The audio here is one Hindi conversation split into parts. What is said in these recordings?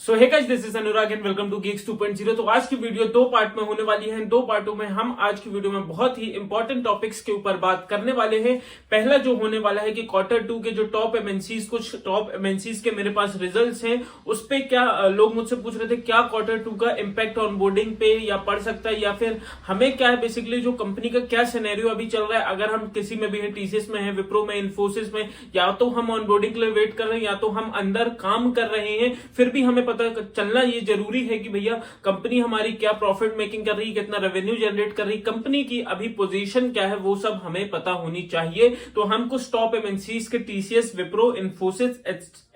So hey guys, this is Anurag and welcome to Geeks 2.0। तो आज की वीडियो दो पार्ट में होने वाली है। इन दो पार्टों में हम आज की वीडियो में बहुत ही इंपॉर्टेंट टॉपिक्स के ऊपर बात करने वाले हैं। पहला जो होने वाला है कि Q2 के जो टॉप एमएनसीज, कुछ टॉप एमएनसीज के मेरे पास रिजल्ट्स हैं, उस पे क्या लोग मुझसे पूछ रहे थे क्या Q2 का इम्पैक्ट ऑनबोर्डिंग पे या पड़ सकता है, या फिर हमें क्या है बेसिकली जो कंपनी का क्या सिनेरियो अभी चल रहा है। अगर हम किसी में भी है, टीसीएस में है, विप्रो में, इन्फोसिस में, या तो हम ऑनबोर्डिंग के लिए वेट कर रहे हैं या तो हम अंदर काम कर रहे हैं, फिर भी हमें पता चलना ये जरूरी है कि भैया कंपनी हमारी क्या प्रॉफिट मेकिंग कर रही है, कितना रेवेन्यू जनरेट कर रही है, कंपनी की अभी पोजीशन क्या है, वो सब हमें पता होनी चाहिए। तो हम कुछ टॉप एमएनसीज के टीसीएस, विप्रो, इन्फोसिस,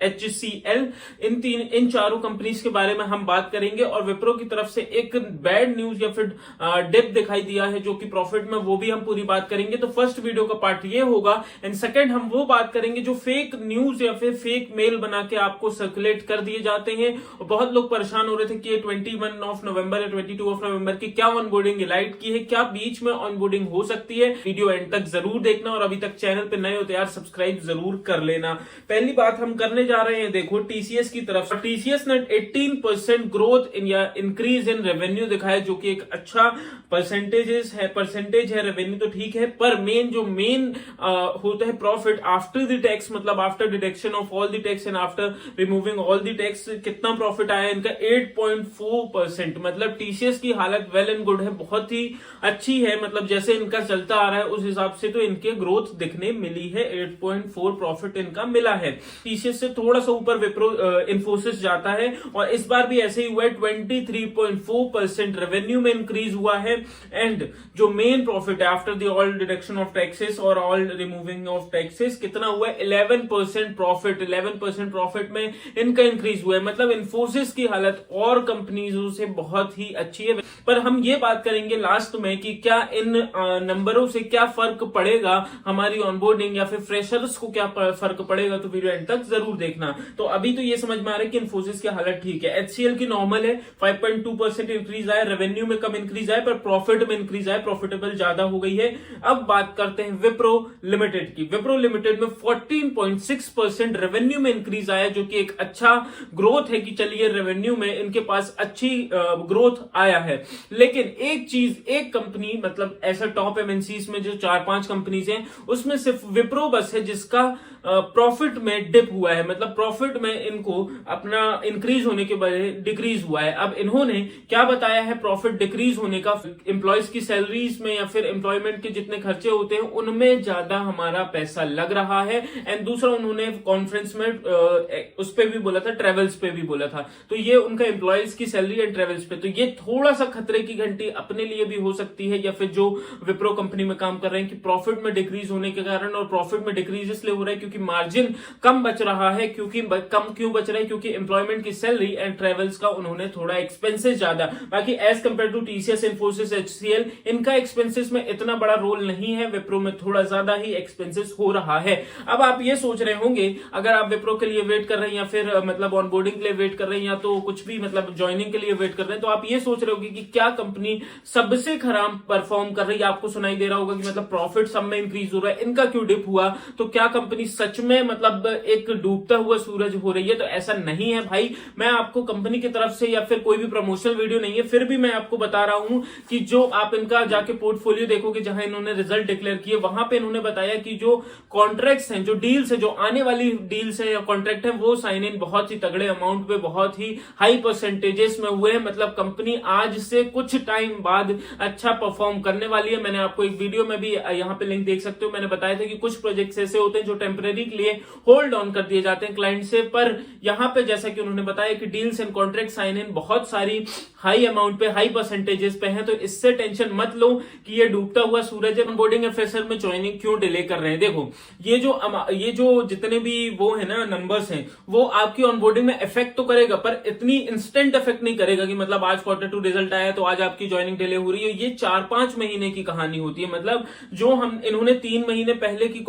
एचसीएल, इन चारों कंपनीज के बारे में हम बात करेंगे। और विप्रो की तरफ से एक बैड न्यूज या फिर डिप दिखाई दिया है जो कि प्रॉफिट में, वो भी हम पूरी बात करेंगे। तो फर्स्ट वीडियो का पार्ट ये होगा। एंड सेकंड हम वो बात करेंगे जो फेक न्यूज या फिर फेक मेल बना के आपको सर्कुलेट कर दिए जाते हैं। और बहुत लोग परेशान हो रहे थे कि 21 नवंबर या 22 नवंबर की क्या ऑनबोर्डिंग इलाइट की है, क्या बीच में ऑनबोर्डिंग हो सकती है। वीडियो एंड तक जरूर देखना और अभी तक चैनल पे नए हो तो यार सब्सक्राइब जरूर कर लेना। पहली बात हम करने जा रहे हैं, देखो टीसीएस की तरफ। टीसीएस ने 18% ग्रोथ इन या इंक्रीज इन रेवेन्यू दिखाया, जो कि एक अच्छा परसेंटेज है। रेवेन्यू तो ठीक है, पर मेन होता है प्रॉफिट आफ्टर द टैक्स, मतलब after deduction of all the tax and after removing all the tax. कितना प्रॉफिट आया इनका? 8.4%। मतलब टीसीएस की हालत वेल एंड गुड है, बहुत ही अच्छी है। मतलब जैसे इनका चलता आ रहा है उस हिसाब से तो इनके ग्रोथ दिखने मिली है। 8.4 प्रॉफिट इनका मिला है। टीसीएस से थोड़ा सा ऊपर विप्रो, इन्फोसिस जाता है और इस बार भी ऐसे ही हुआ है। 23.4% रेवेन्यू में इंक्रीज हुआ है। एंड जो मेन प्रॉफिट है after the all deduction of taxes और ऑल रिमूविंग ऑफ टैक्सेस, कितना हुआ है? 11% प्रॉफिट। 11% प्रॉफिट में इनका इंक्रीज हुआ है। मतलब इन्फोसिस की हालत और कंपनीजों से बहुत ही अच्छी है। पर हम ये बात करेंगे लास्ट में कि क्या इन नंबरों से क्या फर्क पड़ेगा हमारी ऑनबोर्डिंग, या फिर फ्रेशर्स को क्या फर्क पड़ेगा। तो वीडियो एंड तक जरूर देखना। तो अभी तो ये समझ में आ रहा है कि इन्फोसिस की हालत ठीक है। एचसीएल की नॉर्मल है, 5.2% इंक्रीज आया, रेवेन्यू में कम इंक्रीज आया, पर प्रॉफिट में इंक्रीज आया, प्रॉफिटेबल ज्यादा हो गई है। अब बात करते हैं विप्रो लिमिटेड की। विप्रो लिमिटेड में 14.6% रेवेन्यू में इंक्रीज आया, जो कि एक अच्छा ग्रोथ है कि चलिए रेवेन्यू में इनके पास अच्छी ग्रोथ आया है। लेकिन एक चीज, एक कंपनी, मतलब ऐसा टॉप एमएनसीज में जो 4-5 कंपनीज हैं उसमें सिर्फ विप्रो बस है जिसका प्रॉफिट में डिप हुआ है। मतलब प्रॉफिट में इनको अपना इंक्रीज होने के बजाय डिक्रीज हुआ है। अब इन्होंने क्या बताया है प्रॉफिट डिक्रीज होने का? एम्प्लॉयज की सैलरीज में या फिर एम्प्लॉयमेंट के जितने खर्चे होते हैं उनमें ज्यादा हमारा पैसा लग रहा है। एंड दूसरा उन्होंने कॉन्फ्रेंस में उस पर भी बोला था, ट्रेवल्स पे भी बोला था। तो ये उनका एम्प्लॉयज की सैलरी एंड ट्रेवल्स पे, तो ये थोड़ा सा खतरे की घंटी अपने लिए भी हो सकती है, या फिर जो विप्रो कंपनी में काम कर रहे हैं कि प्रॉफिट में डिक्रीज होने के कारण। और प्रॉफिट में डिक्रीज इसलिए हो रहा है क्योंकि मार्जिन कम बच रहा है। क्योंकि कम क्यों बच रहा है? क्योंकि एम्प्लॉयमेंट की सैलरी एंड ट्रेवल्स का उन्होंने थोड़ा एक्सपेंसेस ज्यादा। बाकी as compare to TCS, Infosys, HCL, इनका एक्सपेंसेस में इतना बड़ा रोल नहीं है। विप्रो में थोड़ा ज्यादा ही एक्सपेंसेस हो रहा है। अब आप ये सोच रहे होंगे, अगर आप विप्रो के लिए वेट कर रहे हैं या फिर मतलब ऑनबोर्डिंग के लिए वेट कर रहे हैं या तो कुछ भी मतलब ज्वाइनिंग के लिए वेट कर रहे हैं, तो आप ये सोच रहे होंगे कि क्या कंपनी सबसे खराब परफॉर्म कर रही है। आपको सुनाई दे रहा होगा कि मतलब प्रॉफिट सब में इंक्रीज हो रहा है, इनका क्यों डिप हुआ? तो क्या कंपनी सच में मतलब एक डूबता हुआ सूरज हो रही है? तो ऐसा नहीं है भाई। मैं आपको कंपनी की तरफ से या फिर कोई भी प्रमोशनल वीडियो नहीं है, फिर भी मैं आपको बता रहा हूं कि जो आप इनका जाके पोर्टफोलियो देखोगे जहां इन्होंने रिजल्ट डिक्लेयर किए, वहां पे इन्होंने बताया कि जो कॉन्ट्रैक्ट्स हैं, जो डील्स है, जो आने वाली डील्स है या कॉन्ट्रैक्ट है, वो साइन इन बहुत ही तगड़े अमाउंट पे, बहुत ही हाई परसेंटेजेस में हुए हैं। मतलब कंपनी आज से कुछ टाइम बाद अच्छा परफॉर्म करने वाली है। मैंने आपको एक वीडियो में भी यहाँ पे लिंक देख सकते हो, मैंने बताया था कि कुछ प्रोजेक्ट्स ऐसे होते हैं जो टेम्परेरी के लिए होल्ड ऑन कर दिए जाते हैं क्लाइंट से, पर यहाँ पे जैसा कि उन्होंने बताया कि deals and contract sign in बहुत सारी हाई अमाउंट पे, हाई परसेंटेजेस पे है। तो इससे टेंशन मत लो कि ये डूबता हुआ सूरज है। ऑनबोर्डिंग या फ्रेशर में ज्वाइनिंग क्यों डिले कर रहे हैं? देखो ये जो जितने भी वो है ना नंबर्स हैं, वो आपकी ऑनबोर्डिंग में इफेक्ट तो करेगा, पर इतनी इंस्टेंट इफेक्ट नहीं करेगा कि मतलब आज Q2 रिजल्ट आया तो आज आपकी ज्वाइनिंग डिले हो रही है। ये 4-5 महीने की कहानी होती है। मतलब जो इन्होंने 3 महीने पहले की,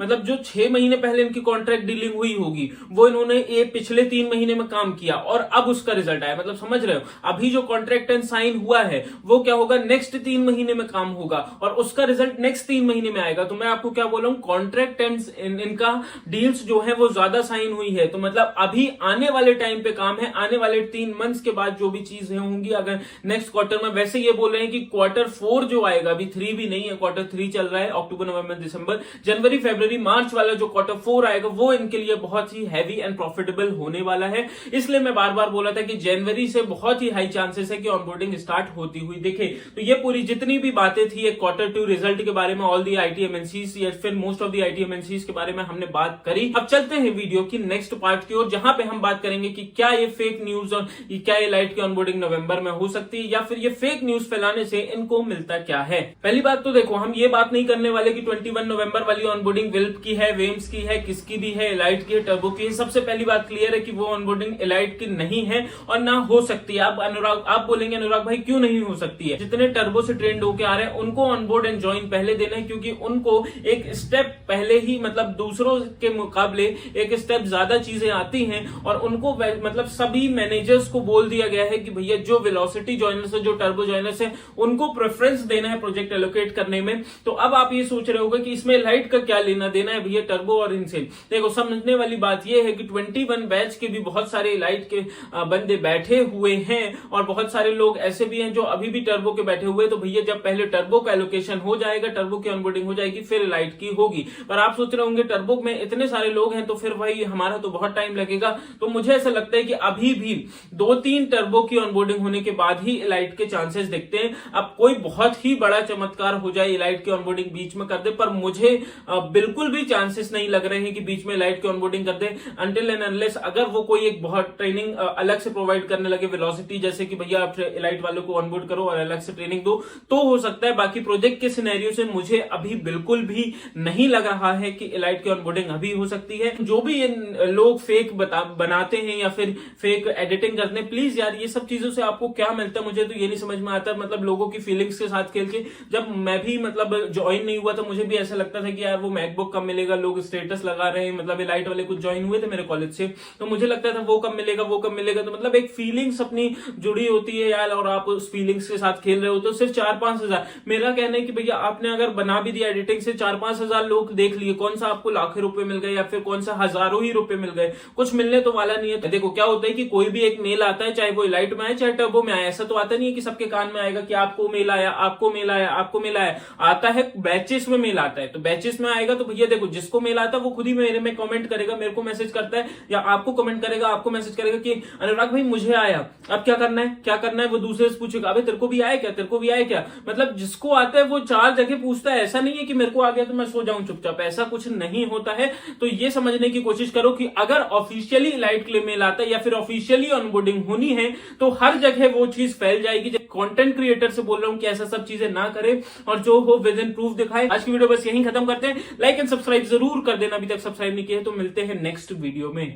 मतलब जो 6 महीने महीने पहले इनकी कॉन्ट्रैक्ट डीलिंग हुई होगी, वो इन्होंने ये पिछले 3 महीने में काम किया और अब उसका रिजल्ट आया। मतलब समझ रहे हो, अभी जो कॉन्ट्रैक्ट साइन हुआ है वो क्या होगा, नेक्स्ट 3 महीने में काम होगा और उसका रिजल्ट नेक्स्ट 3 महीने में आएगा। तो मैं आपको क्या बोल रहा हूं, कॉन्ट्रैक्ट इनका डील्स जो है वो ज्यादा साइन हुई है, तो मतलब अभी आने वाले टाइम पे काम है, आने वाले 3 मंथ्स के बाद जो भी चीजें होंगी अगर नेक्स्ट क्वार्टर में। वैसे ये बोल रहे हैं कि Q4 जो आएगा, अभी 3 भी नहीं है, Q3 चल रहा है, अक्टूबर नवंबर दिसंबर जनवरी फरवरी मार्च वाला जो Q4 आएगा वो इनके लिए बहुत ही हैवी एंड प्रॉफिटेबल होने वाला है। इसलिए मैं बार बार बोला था कि जनवरी से बहुत ही हाई चांसेस है कि ऑनबोर्डिंग स्टार्ट होती हुई दिखे। तो ये पूरी जितनी भी बातें थी एक Q2 रिजल्ट के बारे में, ऑल दी आईटी एमएनसीज या फिर most of the IT MNCs के बारे में हमने बात करी। अब चलते हैं वीडियो की नेक्स्ट पार्ट की ओर, जहां पे हम बात करेंगे कि क्या ये फेक न्यूज और क्या ये लाइट की ऑनबोर्डिंग नवंबर में हो सकती है या फिर ये फेक न्यूज फैलाने से इनको मिलता क्या है। पहली बात तो देखो, हम ये बात नहीं करने वाले कि 21 नवंबर वाली ऑनबोर्डिंग विल्प की है, वेम्स की है, किसकी भी है, एलाइट की है, टर्बो की है। सबसे पहली बात क्लियर है कि वो ऑनबोर्डिंग एलाइट की नहीं है और ना हो सकती है। आप बोलेंगे अनुराग भाई क्यों नहीं हो सकती है, जितने टर्बो से ट्रेंड होके आ रहे हैं उनको ऑनबोर्ड एंड ज्वाइन पहले देना है, क्योंकि उनको एक स्टेप पहले ही, मतलब दूसरों के मुकाबले एक स्टेप ज्यादा चीजें आती हैं और उनको मतलब सभी मैनेजर्स को बोल दिया गया है कि भैया जो वेलोसिटी जॉइनर्स है, जो टर्बो जॉइनर्स है, उनको प्रेफरेंस देना है प्रोजेक्ट एलोकेट करने में। तो अब आप ये सोच रहे होगे कि इसमें लाइट का क्या लेना देना है भैया टर्बो और इनसे। देखो, समझने वाली बात यह है कि 21 बैच के भी बहुत सारे लाइट के बंदे बैठे हुए हैं और बहुत सारे लोग ऐसे भी हैं जो अभी भी टर्बो के बैठे हुए। तो भैया जब पहले टर्बो का एलोकेशन हो जाएगा, टर्बो की ऑनबोर्डिंग हो जाएगी, फिर लाइट की होगी। पर आप सोच रहे होंगे टर्बो में इतने सारे लोग हैं तो फिर भाई हमारा तो बहुत टाइम लगेगा। तो मुझे ऐसा लगता है कि अभी भी 2-3 टर्बो की ऑनबोर्डिंग होने के बाद ही लाइट के चांसेस दिखते हैं। अब कोई बहुत ही बड़ा चमत्कार हो जाए, लाइट की ऑनबोर्डिंग बीच में कर दे, पर मुझे बिल्कुल भी चांसेस नहीं लग रहे हैं कि बीच में लाइट की ऑनबोर्डिंग कर दे, अनटिल एंड अनलेस अगर वो कोई एक बहुत ट्रेनिंग अलग से प्रोवाइड करने लगे वेलोसिटी, जैसे कि भैया आप लाइट वालों को ऑनबोर्ड करो और अलग से ट्रेनिंग दो, तो हो सकता है। बाकी प्रोजेक्ट के सिनेरियो से मुझे अभी बिल्कुल भी नहीं लग रहा है कि लाइट की ऑनबोर्डिंग अभी हो सकती है। जो भी ये लोग फेक बनाते हैं या फिर फेक एडिटिंग करते हैं, प्लीज यार ये सब चीजों से आपको क्या मिलता है, मुझे तो ये नहीं समझ में आता। मतलब लोगों की फीलिंग्स के साथ खेल के, जब मैं भी मतलब ज्वाइन नहीं हुआ तो मुझे भी ऐसा लगता था कि यार वो मैकबुक कब मिलेगा, लोग स्टेटस लगा रहे हैं, मतलब लाइट वाले कुछ ज्वाइन हुए थे मेरे कॉलेज से, तो मुझे लगता था वो कब मिलेगा वो कब मिलेगा। तो मतलब एक फीलिंग्स अपनी जुड़ी होती है यार, और आप उस फीलिंग्स के साथ खेल रहे हो तो सिर्फ 4-5 हजार। मेरा कहना है कि भैया आपने अगर बना भी दिया एडिटिंग से, 4-5 हजार लोग देख लिए, कौन सा आपको लाखों रुपए मिल गए या फिर कौन सा हजारों ही रुपए मिल गए, कुछ मिलने तो वाला नहीं है। देखो क्या होता है कि कोई भी एक मेल आता है, चाहे वो लाइट में आए चाहे टर्बो में आए, ऐसा तो आता नहीं है कि सबके कान में आएगा कि आपको मेल आया, आपको मेल आया, आपको मेल आया। आता है बैचेस में मेल आता है, तो बैचेस में आएगा तो भैया देखो जिसको मेल आता है वो खुद ही मेरे में कमेंट करेगा, मेरे को मैसेज करता है या आपको कमेंट करेगा, आपको मैसेज करेगा कि अनुराग भाई मुझे आया, अब क्या करना है क्या करना है। वो दूसरे से पूछेगा अबे तेरे को भी आया क्या, तेरे को भी आया क्या। मतलब जिसको आता है वो 4 जगह पूछता है। ऐसा नहीं है कि मेरे को आ गया तो मैं सो जाऊं चुपचाप, ऐसा कुछ नहीं होता है। तो ये समझने की कोशिश करो कि अगर ऑफिशियली लाइट के लिए मेल आता है या फिर ऑफिशियली ऑनबोर्डिंग होनी है तो हर जगह वो चीज फैल जाएगी। कंटेंट क्रिएटर से बोल रहा हूं कि ऐसा सब चीजें ना करें और जो हो विद इन प्रूफ दिखाए। आज की वीडियो बस यहीं खत्म करते हैं। लाइक एंड सब्सक्राइब जरूर कर देना, अभी तक सब्सक्राइब नहीं किया है। तो मिलते हैं नेक्स्ट वीडियो में।